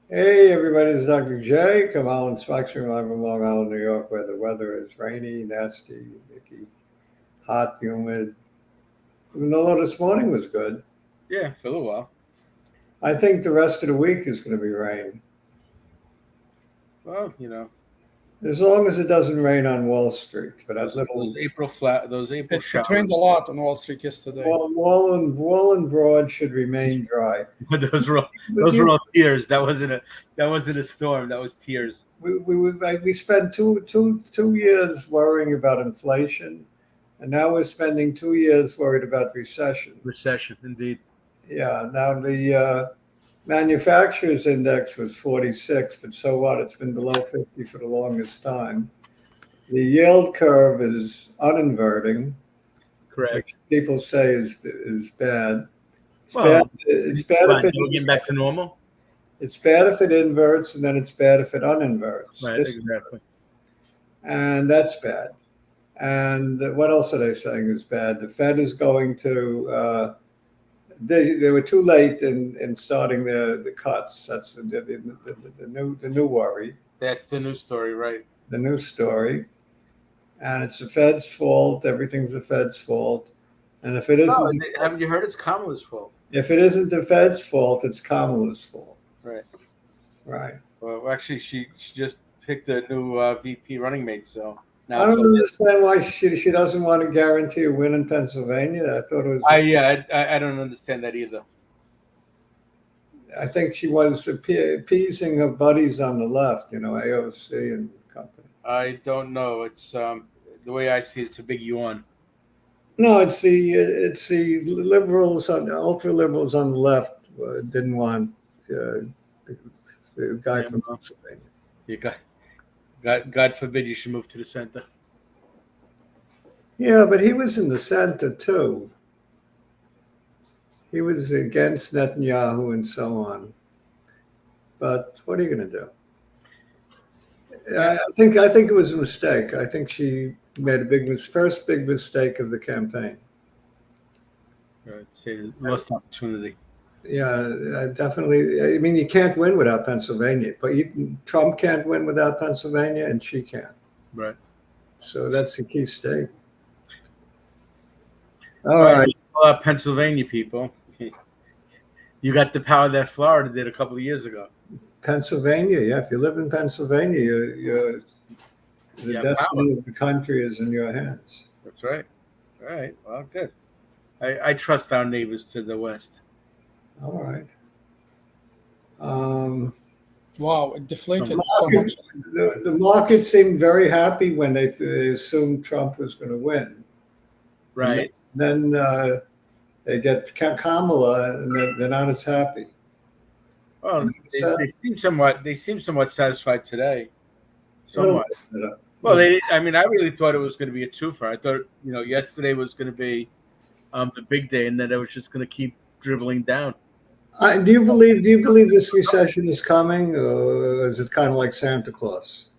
Hey, everybody, it's Dr. J. Come on, Spikes live from Long Island, New York, where the weather is rainy, nasty, icky, hot, humid. Even though this morning was good, Yeah, for a little while. I think the rest of the week is going to be rain. Well, As long as it doesn't rain on Wall Street, but that those little April It rained a showers. lot on Wall Street yesterday. wall and broad should remain dry. Those were all tears. That wasn't a storm. That was tears. We spent two years worrying about inflation, and now we're spending 2 years worried about recession. Recession, indeed. Yeah, now the manufacturers index was 46, but so what? It's been below 50 for the longest time. The yield curve is uninverting, Correct. which people say is bad. It's Well, bad. It's bad if we're getting back to normal. it's bad if it inverts, and then it's bad if it uninverts. Right, exactly. And that's bad. And what else are they saying is bad? The Fed is going to. They were too late in starting the cuts. That's the new worry. That's the news story, right? The new story, and it's the Fed's fault. Everything's the Fed's fault, and if it isn't, Haven't you heard it's Kamala's fault? if it isn't the Fed's fault, it's Kamala's fault. Right. Right. Well, actually, she just picked a new VP running mate, so now I don't understand why she doesn't want to guarantee a win in Pennsylvania. I thought it was. I don't understand that either. I think she was appeasing her buddies on the left, AOC and company. I don't know. It's the way I see it, it's a big yawn. No, it's the liberals on the ultra liberals on the left didn't want the guy from Pennsylvania. You God forbid you should move to the center. Yeah, but he was in the center too. He was against Netanyahu and so on. But what are you going to do? I think it was a mistake. I think she made first big mistake of the campaign. Right, say lost opportunity. Yeah, definitely. I mean, you can't win without Pennsylvania, but Trump can't win without Pennsylvania, and she can't. Right. So that's the key state. All right. Pennsylvania people, you got the power that Florida did a couple of years ago. Pennsylvania, yeah. If you live in Pennsylvania, the destiny of the country is in your hands. That's right. All right. Well, good. I trust our neighbors to the west. All right. Wow, it deflated so much. The market seemed very happy when they assumed Trump was going to win. Right. And then they get Kamala, and they're not as happy. Well, they seem somewhat satisfied today. Somewhat. Well, I really thought it was going to be a twofer. I thought, yesterday was going to be the big day, and then it was just going to keep dribbling down. Do you believe this recession is coming, or is it kind of like Santa Claus?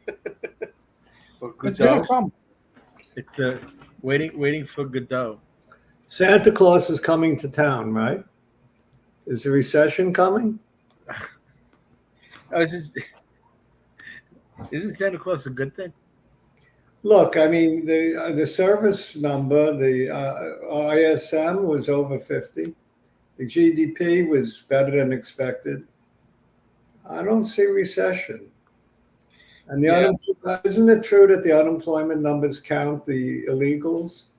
It's going to come. It's the waiting for Godot. Santa Claus is coming to town, right? Is the recession coming? Isn't Santa Claus a good thing? Look, I mean, the service number, the ISM was over 50. The GDP was better than expected. I don't see recession. And isn't it true that the unemployment numbers count the illegals?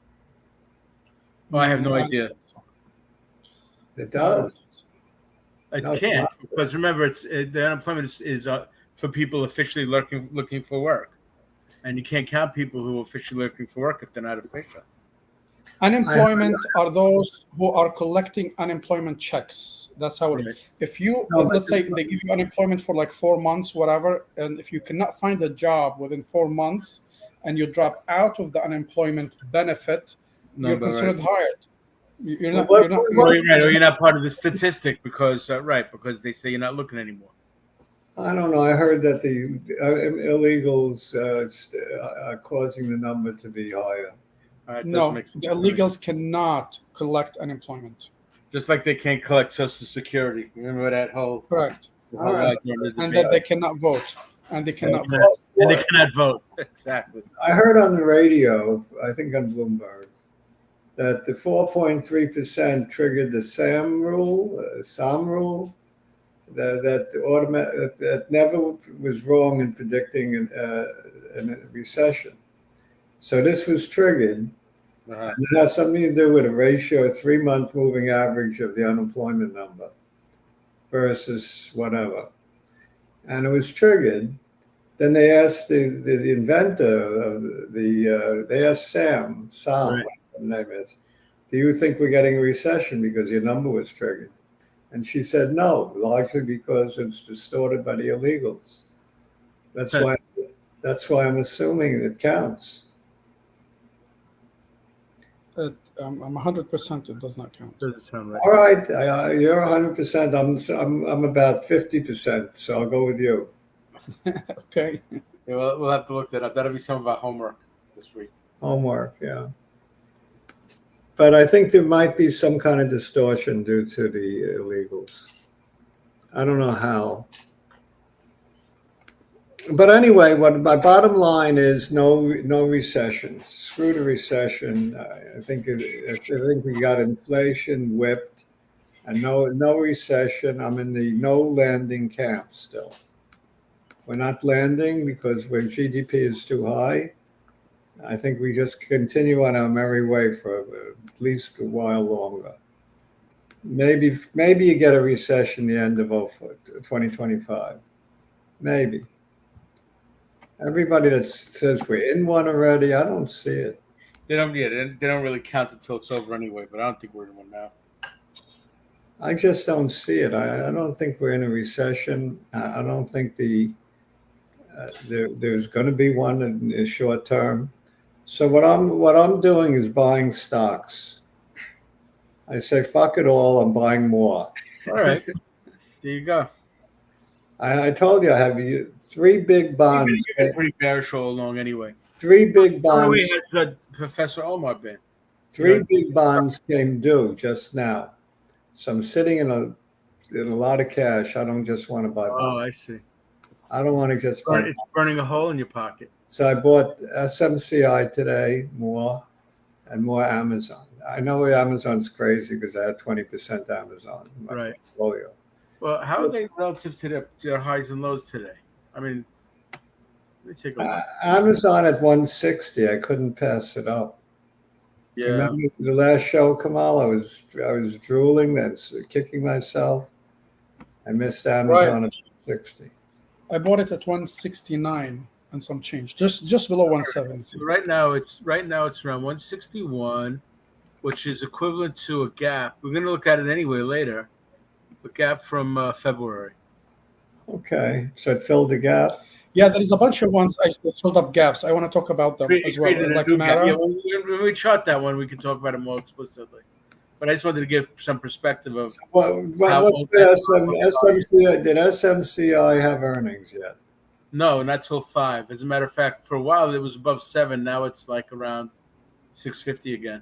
Well, I have no idea. It does. It can't, because remember, the unemployment is for people officially looking for work, and you can't count people who are officially looking for work if they're not official. Unemployment are those who are collecting unemployment checks. That's how it is. If you, let's say they give you unemployment for like 4 months, whatever, and if you cannot find a job within 4 months and you drop out of the unemployment benefit, you're considered hired. You're not part of the statistic because they say you're not looking anymore. I don't know. I heard that the illegals are causing the number to be higher. No, the illegals cannot collect unemployment. Just like they can't collect Social Security. Remember that whole Correct. All right. And that they cannot vote. And they cannot vote. And they cannot vote. Exactly. I heard on the radio, I think on Bloomberg, that the 4.3% triggered the SAM rule, that never was wrong in predicting a recession. So this was triggered. And it has something to do with a ratio, a 3-month moving average of the unemployment number versus whatever. And it was triggered. Then they asked the inventor of they asked Sam, Right. what the name is, do you think we're getting a recession because your number was triggered? And she said no, largely because it's distorted by the illegals. That's why I'm assuming it counts. I'm 100%. It does not count. Doesn't sound right. All right, you're 100%. I'm about 50%, so I'll go with you. Okay. Yeah, we'll have to look that up. That'll be some of our homework this week. Homework, yeah. But I think there might be some kind of distortion due to the illegals. I don't know how. But anyway, what my bottom line is: no recession. Screw the recession. I think we got inflation whipped, and no recession. I'm in the no landing camp still. We're not landing because when GDP is too high. I think we just continue on our merry way for at least a while longer. Maybe you get a recession the end of 2025. Maybe. Everybody that says we're in one already, I don't see it. They don't really count until it's over anyway, but I don't think we're in one now. I just don't see it. I don't think we're in a recession. I don't think there's going to be one in the short term. So what I'm doing is buying stocks. I say fuck it all. I'm buying more. All right, there you go. I told you I have 3 big bonds. You've been pretty bearish all along anyway. 3 big bonds. How has Professor Omar been? 3 big bonds came due just now. So I'm sitting in a lot of cash. I don't just want to buy bonds. Oh, I see. I don't want to just buy. It's burning a hole in your pocket. So I bought SMCI today, more, and more Amazon. I know Amazon's crazy because I had 20% Amazon in my portfolio. Well, how are they relative to their highs and lows today? I mean, let me take a look. Amazon at 160, I couldn't pass it up. Yeah. Remember the last show, Kamal? I was drooling, then kicking myself. I missed Amazon at 160. I bought it at 169 and some change, just below 170. So right now it's around 161, which is equivalent to a gap. We're going to look at it anyway later. A gap from February. Okay, so it filled the gap. Yeah, there is a bunch of ones I filled up gaps. I want to talk about them as well. Like Mara. Yeah, when we chart that one, we can talk about it more explicitly. But I just wanted to give some perspective of. Did SMCI have earnings yet? No, not till 5. As a matter of fact, for a while it was above 7. Now it's like around 650 again.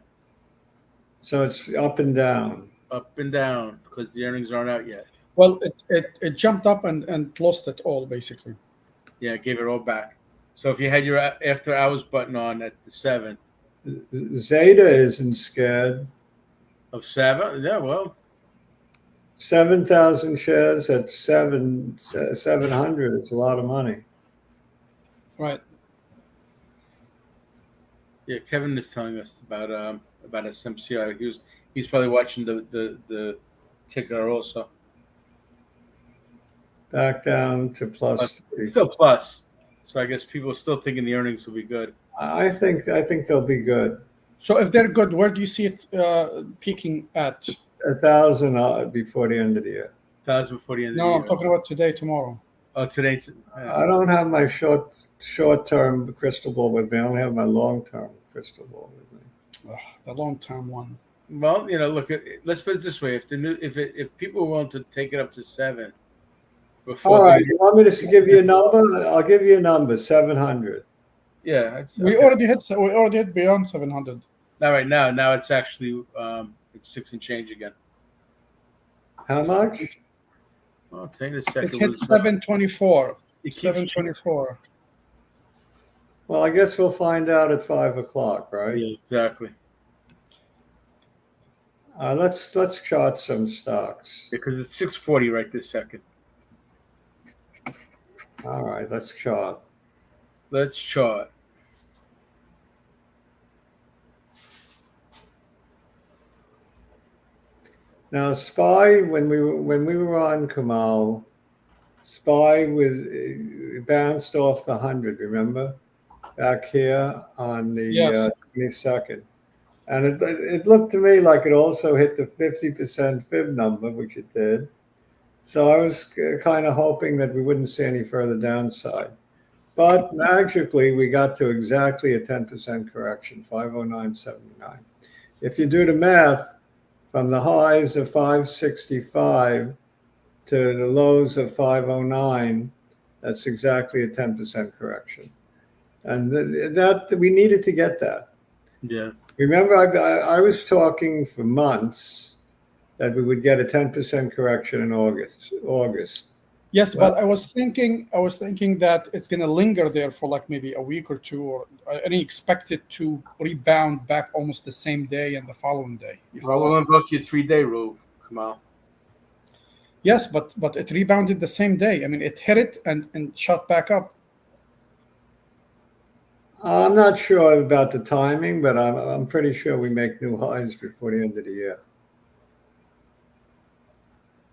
So it's up and down. Up and down because the earnings aren't out yet. Well, it jumped up and lost it all basically. Yeah, it gave it all back. So if you had your after hours button on at the 7. Zeta isn't scared. Of 7? Yeah, well. 7,000 shares at 700. It's a lot of money. Right. Yeah, Kevin is telling us about SMCI. He's probably watching the ticker also. Back down to plus. Still plus. So I guess people are still thinking the earnings will be good. I think they'll be good. So if they're good, where do you see it peaking at? 1,000 before the end of the year. 1,000 before the end of the year. No, I'm talking about today, tomorrow. Oh, today. I don't have my short-term crystal ball with me. I only have my long-term crystal ball with me. The long-term one. Well, look. Let's put it this way: if people are willing to take it up to 7. All right, you want me to give you a number? I'll give you a number: 700. Yeah, we already hit beyond 700. Not right now. Now it's actually it's 6 and change again. How much? Well, I'll tell you in a It second. hit 724. It keeps 724. Well, I guess we'll find out at 5 o'clock, right? Yeah, exactly. Let's chart some stocks. Because it's 6:40 right this second. All right, let's chart. Let's chart. Now, SPY, when we were on Kamal, SPY bounced off the 100. Remember, back here on the Yes. 22nd, and it looked to me like it also hit the 50% fib number, which it did. So I was kind of hoping that we wouldn't see any further downside. But magically, we got to exactly a 10% correction, 509.79. If you do the math, from the highs of 565 to the lows of 509, that's exactly a 10% correction. And that we needed to get that. Yeah. Remember, I was talking for months that we would get a 10% correction in August. Yes, Well, but I was thinking that it's going to linger there for like maybe a week or two, or I didn't expect it to rebound back almost the same day and the following day. Well, we'll invoke your 3-day rule, Kamal. Yes, but it rebounded the same day. I mean, it hit it and shot back up. I'm not sure about the timing, but I'm pretty sure we make new highs before the end of the year.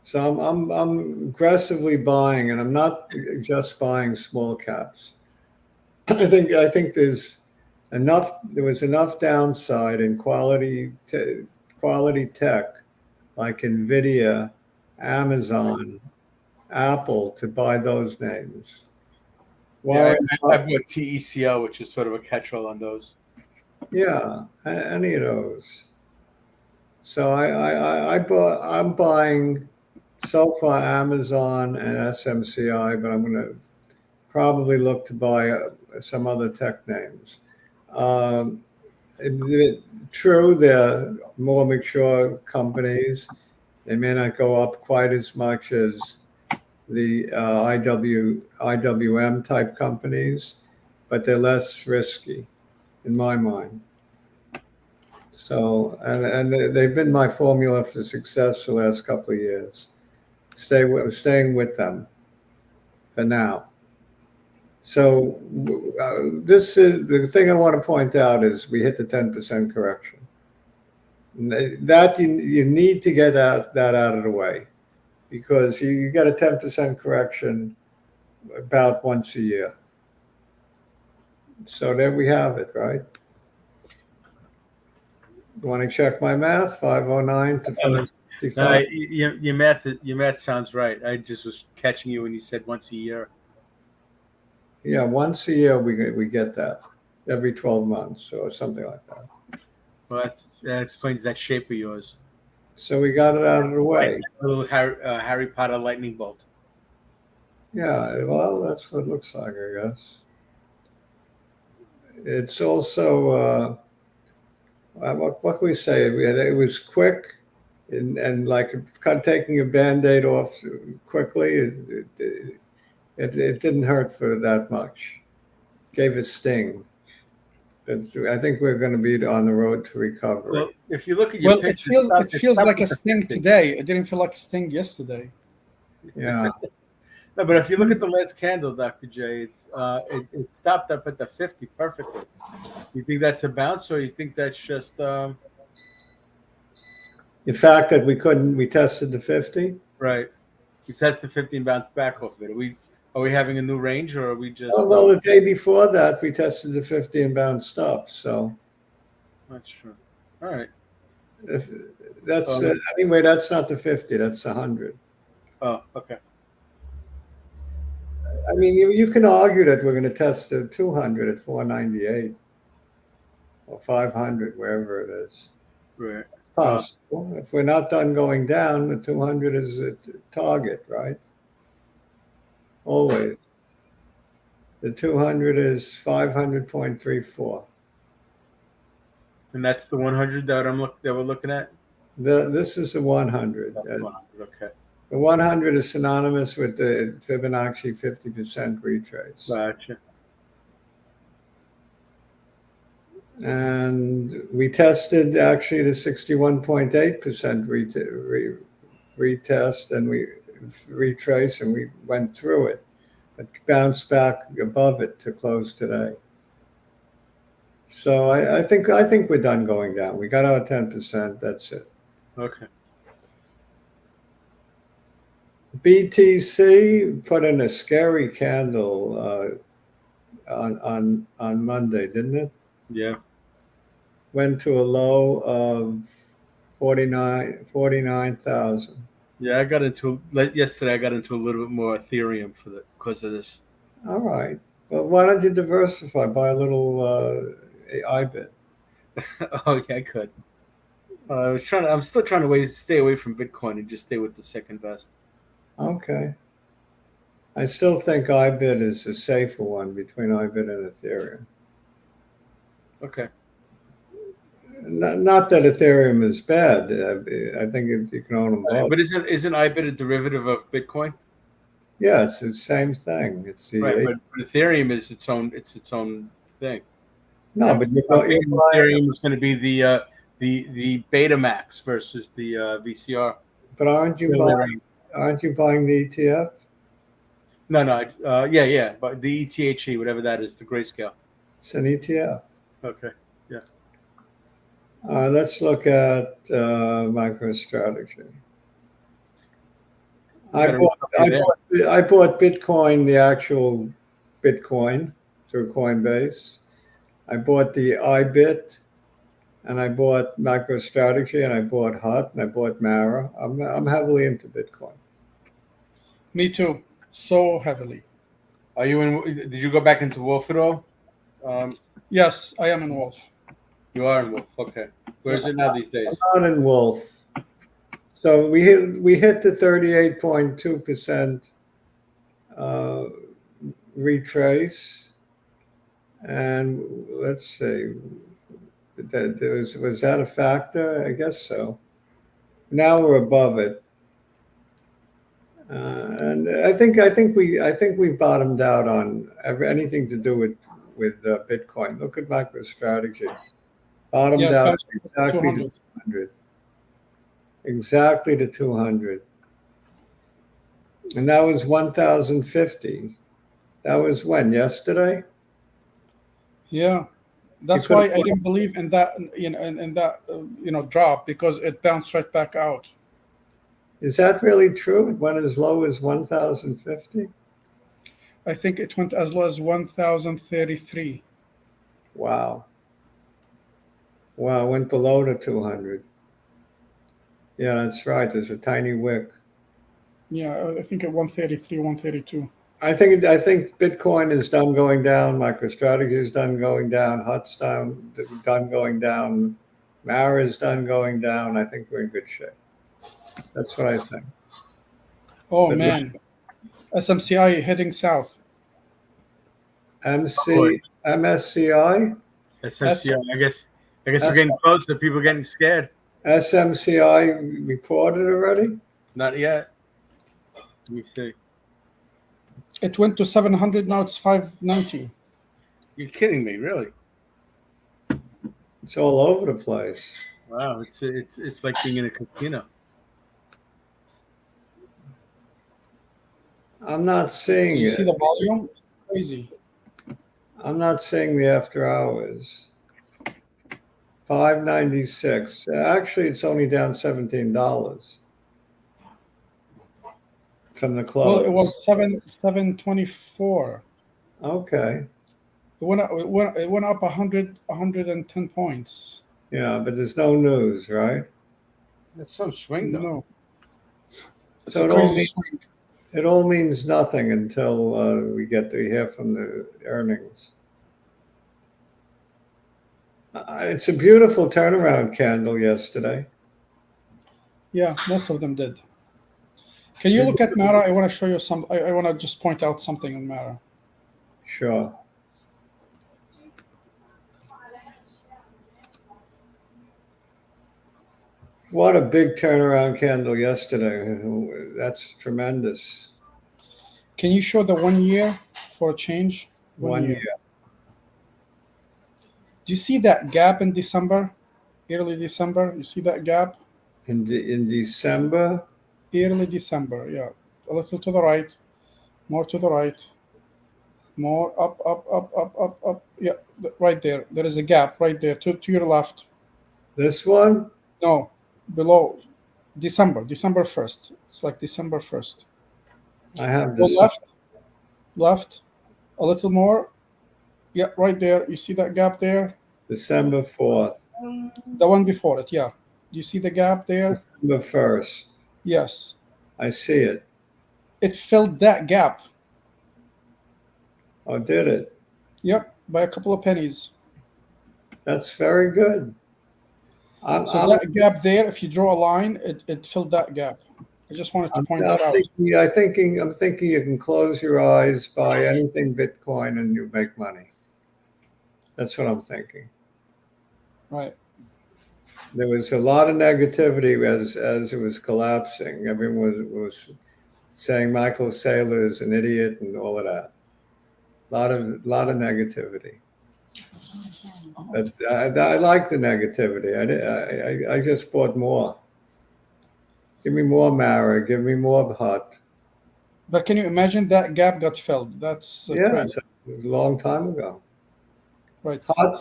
So I'm aggressively buying, and I'm not just buying small caps. I think there's enough. There was enough downside in quality tech, like Nvidia, Amazon, Apple, to buy those names. Yeah, I bought TECL, which is sort of a catch-all on those. Yeah, any of those. So I'm buying so far Amazon and SMCI, but I'm going to probably look to buy some other tech names. True, they're more mature companies. They may not go up quite as much as the IWM type companies, but they're less risky in my mind. So, and they've been my formula for success the last couple of years. Staying with them for now. So this is the thing I want to point out is we hit the 10% correction. That you need to get that out of the way, because you get a 10% correction about once a year. So there we have it, right? You want to check my math? 509 to 565. Your math sounds right. I just was catching you when you said once a year. Yeah, once a year we get that every 12 months or something like that. Well, that explains that shape of yours. So we got it out of the way. Like a little Harry Potter lightning bolt. Yeah, well, that's what it looks like, I guess. It's also what can we say? It was quick and like kind of taking a Band-Aid off quickly. It didn't hurt for that much. Gave a sting. I think we're going to be on the road to recovery. Well, if you look at your it feels like a sting today. It didn't feel like a sting yesterday. Yeah. No, but if you look at the last candle, Dr. J, it stopped up at the 50 perfectly. You think that's a bounce, or you think that's just The fact that we tested the 50? right? We tested 50 and bounced back off of it. Are we having a new range, or are we just? Oh, well, the day before that, we tested the 50 and bounced up. So Not sure. All right. if that's anyway, that's not the 50. That's 100. Oh, okay. I mean, you can argue that we're going to test the 200 at 498 or 500, wherever it is. Right. Possible. If we're not done going down, the 200 is a target, right? Always. The 200 is 500.34. And that's the 100 that we're looking at. This is the 100. That's 100. Okay. The 100 is synonymous with the Fibonacci 50% retrace. Gotcha. And we tested actually the 61.8% retest, and we retrace, and we went through it, but bounced back above it to close today. So I think we're done going down. We got our 10%. That's it. Okay. BTC put in a scary candle on Monday, didn't it? Yeah. Went to a low of 49,000. Yeah, yesterday. I got into a little bit more Ethereum because of this. All right. Well, why don't you diversify? Buy a little IBIT. Oh yeah, I could. I'm still trying to stay away from Bitcoin and just stay with the second best. Okay. I still think IBIT is the safer one between IBIT and Ethereum. Okay. Not that Ethereum is bad. I think you can own them both. But isn't IBIT a derivative of Bitcoin? Yeah, it's the same thing. It's the Right, but Ethereum is its own thing. No, but Ethereum is going to be the Betamax versus the VCR. But aren't you buying the ETF? No, yeah, but the ETHE, whatever that is, the grayscale. It's an ETF. Okay, yeah. Let's look at MicroStrategy. I bought Bitcoin, the actual Bitcoin, through Coinbase. I bought the IBIT, and I bought MicroStrategy, and I bought HUT, and I bought Mara. I'm heavily into Bitcoin. Me too. So heavily. Are you in? Did you go back into Wolf at all? Yes, I am in Wolf. You are in Wolf. Okay. Where is it now these days? I'm not in Wolf. So we hit the 38.2% retrace, and let's see, was that a factor? I guess so. Now we're above it, and I think we bottomed out on anything to do with Bitcoin. Look at MicroStrategy, bottomed out exactly to 200. Exactly to 200. And that was 1,050. That was when? Yesterday? Yeah. That's why I didn't believe in that, drop, because it bounced right back out. Is that really true? It went as low as 1,050? I think it went as low as 1,033. Wow. Wow, it went below the 200. Yeah, that's right. There's a tiny wick. Yeah, I think at 133, 132. I think Bitcoin is done going down. MicroStrategy is done going down. HUT's done going down. Mara is done going down. I think we're in good shape. That's what I think. Oh, man. SMCI heading south. MSCI? SMCI. I guess we're getting close to people getting scared. SMCI reported already? Not yet. Let me see. It went to 700. Now it's 590. You're kidding me, really? It's all over the place. Wow, it's like being in a casino. I'm not seeing it. You see the volume? Crazy. I'm not seeing the after hours. 596. Actually, it's only down $17 from the close. Well, it was 724. Okay. It went up 110 points. Yeah, but there's no news, right? That's some swing, though. No. So it all means nothing until we get to hear from the earnings. It's a beautiful turnaround candle yesterday. Yeah, most of them did. Can you look at Mara? I want to show you some. I want to just point out something in Mara. Sure. What a big turnaround candle yesterday. That's tremendous. Can you show the 1 year for a change? 1 year. Do you see that gap in December? Early December, you see that gap? In December? Early December, yeah. A little to the right, more to the right, more up, up, up, up, up, up. Yeah, right there. There is a gap right there to your left. This one? No, below. December 1st. It's like December 1st. I have Go this. left, a little more. Yeah, right there. You see that gap there? December 4th. The one before it, yeah. You see the gap there? December 1st. Yes. I see it. It filled that gap. Oh, did it? Yep, by a couple of pennies. That's very good. So that gap there, if you draw a line, it filled that gap. I just wanted to point that out. I'm thinking you can close your eyes, buy anything Bitcoin, and you make money. That's what I'm thinking. Right. There was a lot of negativity as it was collapsing. Everyone was saying Michael Saylor is an idiot and all of that. A lot of negativity. But I like the negativity. I just bought more. Give me more Mara. Give me more Hut. But can you imagine that gap got filled? That's crazy. It was a long time ago. Right. Hut.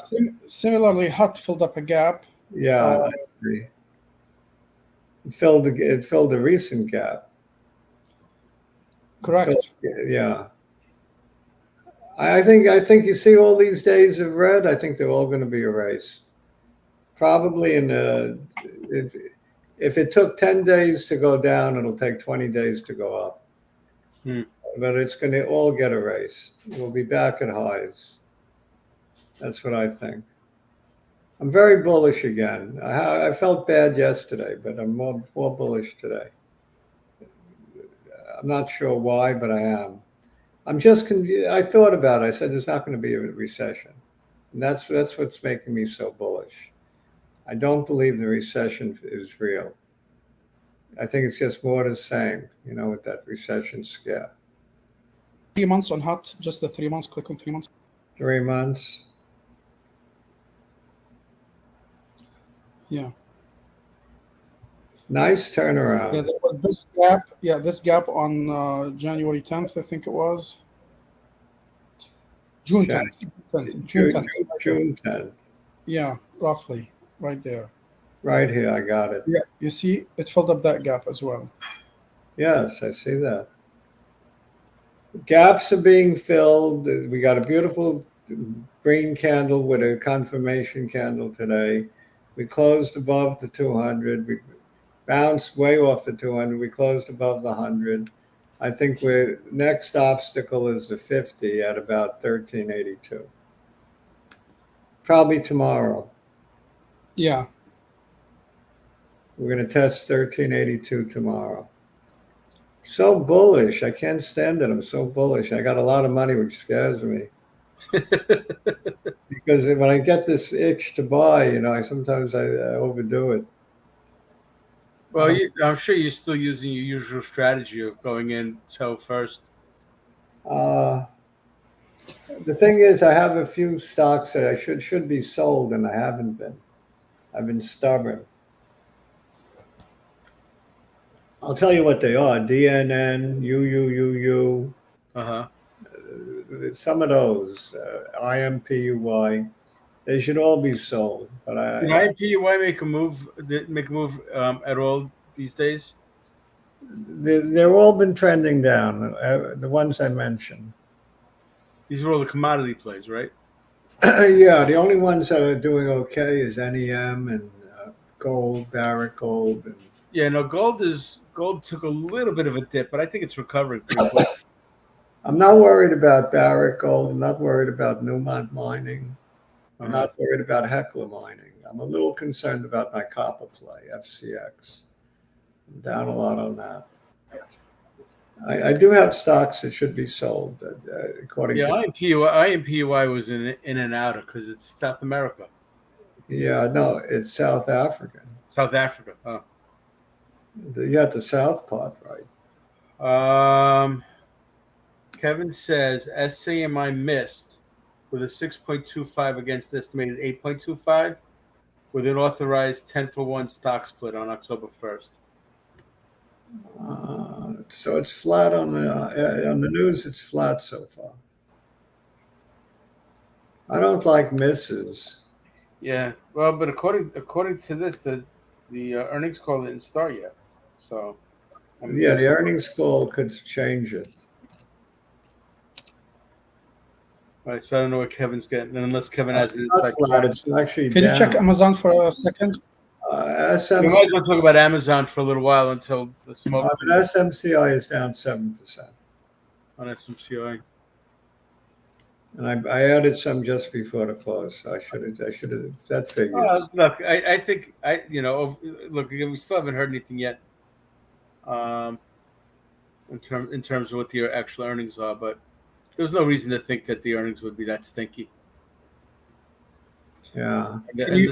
Similarly, Hut filled up a gap. Yeah, I agree. It filled a recent gap. Correct. Yeah. I think you see all these days of red. I think they're all going to be erased. Probably if it took 10 days to go down, it'll take 20 days to go up. But it's going to all get erased. We'll be back at highs. That's what I think. I'm very bullish again. I felt bad yesterday, but I'm more bullish today. I'm not sure why, but I am. I thought about it. I said there's not going to be a recession. And that's what's making me so bullish. I don't believe the recession is real. I think it's just more the same, with that recession scare. 3 months on Hut, just the 3 months. Click on 3 months. 3 months. Yeah. Nice turnaround. Yeah, there was this gap. Yeah, this gap on January 10th, I think it was. June 10th. June 10th. Yeah, roughly, right there. Right here, I got it. Yeah, you see, it filled up that gap as well. Yes, I see that. Gaps are being filled. We got a beautiful green candle with a confirmation candle today. We closed above the 200. We bounced way off the 200. We closed above the 100. I think next obstacle is the 50 at about 1382. Probably tomorrow. Yeah. We're going to test 1382 tomorrow. So bullish. I can't stand it. I'm so bullish. I got a lot of money, which scares me. Because when I get this itch to buy, sometimes I overdo it. Well, I'm sure you're still using your usual strategy of going in toe first. The thing is, I have a few stocks that I should be sold, and I haven't been. I've been stubborn. I'll tell you what they are: DNN, UUUU. Some of those, IMPUY. They should all be sold. But Did IMPUY make a move? At all these days? They've all been trending down. The ones I mentioned. These are all the commodity plays, right? Yeah, the only ones that are doing okay is NEM and gold, Barrick Gold. And yeah, no, gold took a little bit of a dip, but I think it's recovering pretty quick. I'm not worried about Barrick Gold. I'm not worried about Newmont Mining. I'm not worried about Hecla Mining. I'm a little concerned about my copper play, FCX. I'm down a lot on that. I do have stocks that should be sold, according to... IMPUY was in and out because it's South America. Yeah, no, it's South African. South Africa. Oh. You got the south part right. Kevin says SCMI missed with a 6.25 against estimated 8.25 with an authorized 10-for-1 stock split on October 1st. So it's flat on the news. It's flat so far. I don't like misses. Yeah, well, but according to this, the earnings call didn't start yet, so Yeah, the earnings call could change it. All right, so I don't know what Kevin's getting, unless Kevin has an It's insight. not flat. It's actually Can down. you check Amazon for a second? We might as well talk about Amazon for a little while until the smoke. SMCI is down 7% On SMCI. and I added some just before the close. I should have. That figures. Look, I think look again. We still haven't heard anything yet. In terms of what the actual earnings are, but there's no reason to think that the earnings would be that stinky. Yeah. Can you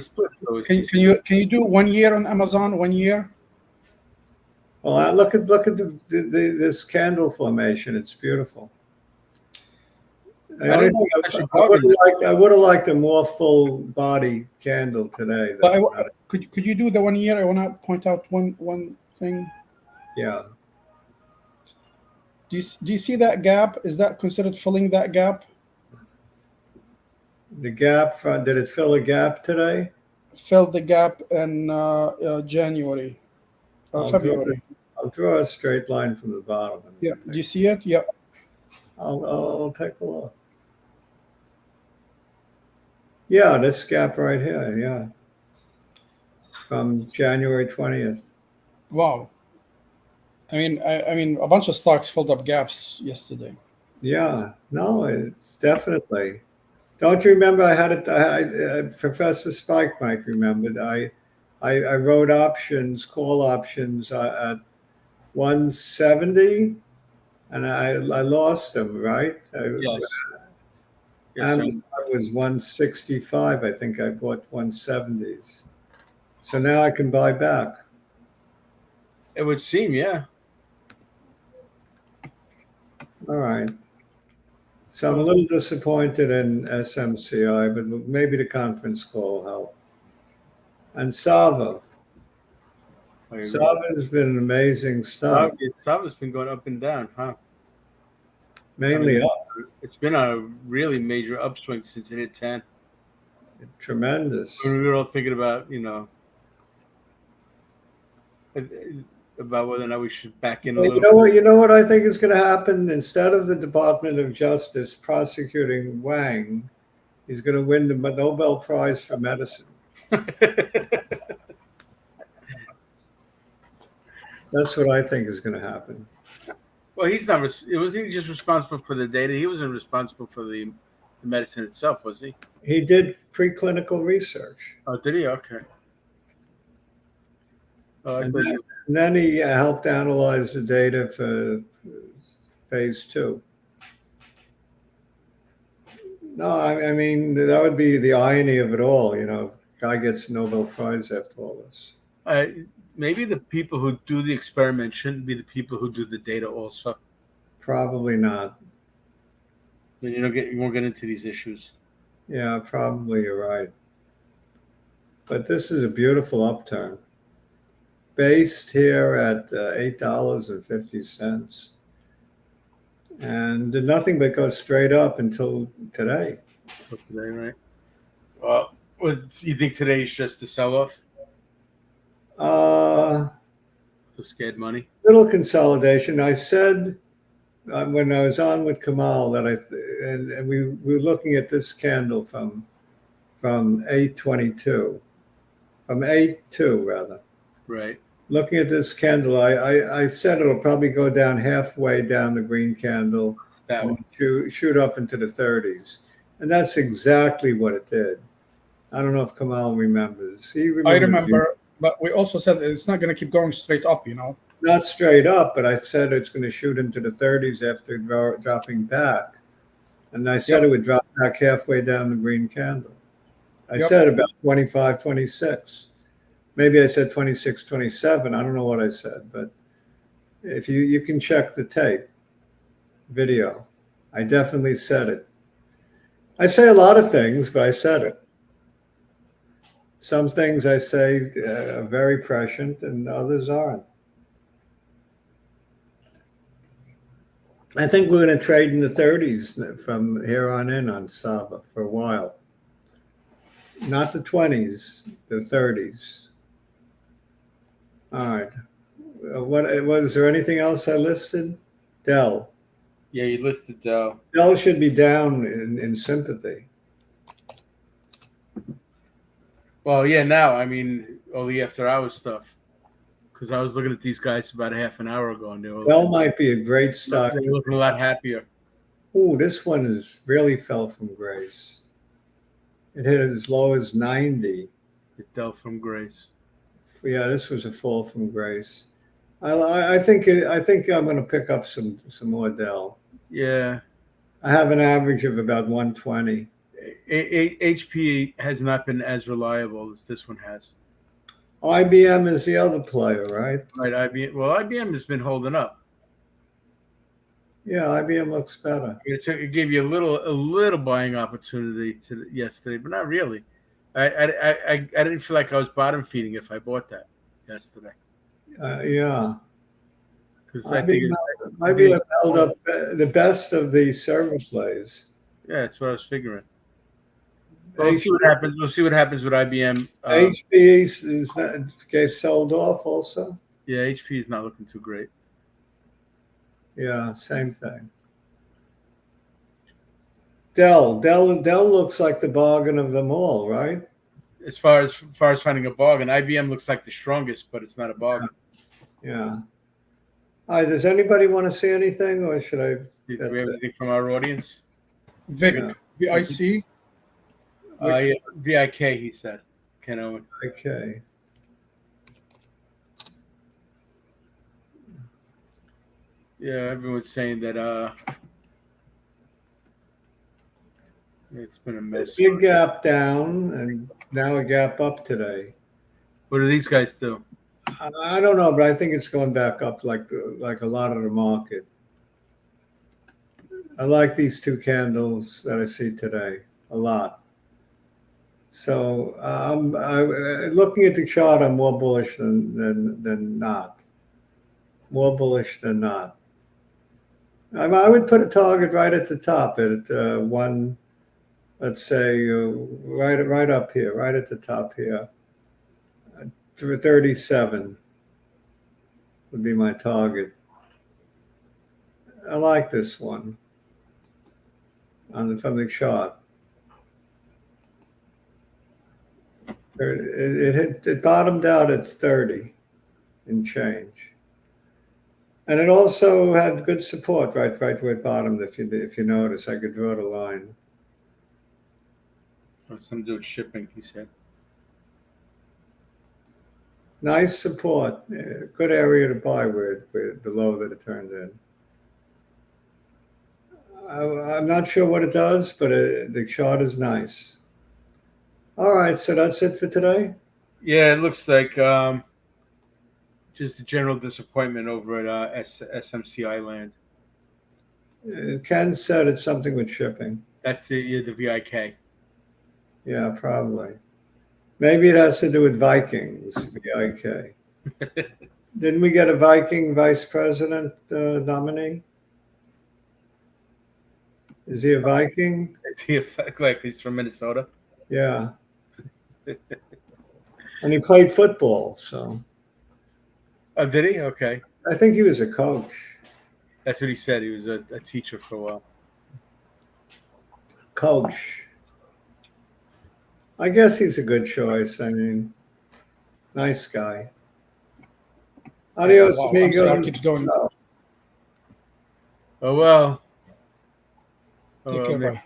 do 1 year on Amazon? 1 year? Well, look at this candle formation. It's beautiful. I would have liked a more full body candle today. Could you do the 1 year? I want to point out one thing. Yeah. Do you see that gap? Is that considered filling that gap? The gap, did it fill a gap today? Filled the gap in January, February. I'll draw a straight line from the bottom. Yeah. Do you see it? Yeah. I'll take a look. Yeah, this gap right here. Yeah. From January 20th. Wow. I mean, a bunch of stocks filled up gaps yesterday. Yeah. No, it's definitely. Don't you remember? I had it. Professor Spike might remember. I wrote options, call options at 170, and I lost them. Right? Yes. Amazon was 165. I think I bought 170s. So now I can buy back. It would seem, yeah. All right. So I'm a little disappointed in SMCI, but maybe the conference call will help. And Sava. Sava has been an amazing stock. Sava's been going up and down, huh? Mainly up. It's been a really major upswing since it hit 10. Tremendous. We were all thinking about, about whether or not we should back in a little. You know what I think is going to happen? Instead of the Department of Justice prosecuting Wang, he's going to win the Nobel Prize for Medicine. That's what I think is going to happen. Well, he's not. Wasn't he just responsible for the data? He wasn't responsible for the medicine itself, was he? He did preclinical research. Oh, did he? Okay. And then he helped analyze the data for phase 2. No, I mean, that would be the irony of it all. Guy gets Nobel Prize after all this. Maybe the people who do the experiment shouldn't be the people who do the data also. Probably not. Then you won't get into these issues. Yeah, probably you're right. But this is a beautiful upturn. Based here at $8.50. And did nothing but go straight up until today. Today, right? Well, you think today is just the sell-off? For scared money? Little consolidation. I said when I was on with Kamal that and we were looking at this candle from 822, from 8.2 rather. Right. Looking at this candle, I said it'll probably go down halfway down the green candle and shoot up into the 30s. And that's exactly what it did. I don't know if Kamal remembers. He remembers. I remember, but we also said it's not going to keep going straight up, Not straight up, but I said it's going to shoot into the 30s after dropping back. And I said it would drop back halfway down the green candle. I said about 25, 26. Maybe I said 26.27. I don't know what I said, but if you can check the tape video, I definitely said it. I say a lot of things, but I said it. Some things I say are very prescient and others aren't. I think we're going to trade in the 30s from here on in on Sava for a while. Not the 20s, the 30s. All right. What was there anything else I listed? Dell. Yeah, you listed Dell. Dell should be down in sympathy. Well, yeah, now, I mean, all the after hours stuff. Because I was looking at these guys about a half an hour ago, and Dell might be a great stock. They're looking a lot happier. Ooh, this one is really fell from grace. It hit as low as 90. It fell from grace. Yeah, this was a fall from grace. I think I'm going to pick up some more Dell. Yeah. I have an average of about 120. HP has not been as reliable as this one has. IBM is the other player, right? Right, IBM. Well, IBM has been holding up. Yeah, IBM looks better. It gave you a little buying opportunity yesterday, but not really. I didn't feel like I was bottom feeding if I bought that yesterday. Yeah. Because IBM held up the best of the server plays. Yeah, that's what I was figuring. We'll see what happens. We'll see what happens with IBM. HP is that sold off also. Yeah, HP is not looking too great. Yeah, same thing. Dell looks like the bargain of them all, right? As far as finding a bargain, IBM looks like the strongest, but it's not a bargain. Yeah. All right, does anybody want to see anything, or should I? Do we have anything from our audience? Vic, Yeah. VIC. Yeah, VIK, he said. Ken Owen. Okay. Yeah, everyone's saying that it's been a mess. Big gap down, and now a gap up today. What do these guys do? I don't know, but I think it's going back up like a lot of the market. I like these two candles that I see today a lot. So looking at the chart, I'm more bullish than not. More bullish than not. I would put a target right at the top at one. Let's say right up here, right at the top here. 37 would be my target. I like this one from the chart. It bottomed out at 30 and change, and it also had good support right where it bottomed. If you notice, I could draw the line. Something to do with shipping, he said. Nice support, good area to buy where the low that it turned in. I'm not sure what it does, but the chart is nice. All right, so that's it for today. Yeah, it looks like just a general disappointment over at SMCI land. Ken said it's something with shipping. That's the VIK. Yeah, probably. Maybe it has to do with Vikings, VIK. Didn't we get a Viking vice president nominee? Is he a Viking? Is he like he's from Minnesota? Yeah. And he played football, so. Oh, did he? Okay. I think he was a coach. That's what he said. He was a teacher for a while. Coach. I guess he's a good choice. I mean, nice guy. Adios, amigos. Keeps going. Oh well. Take care, bye.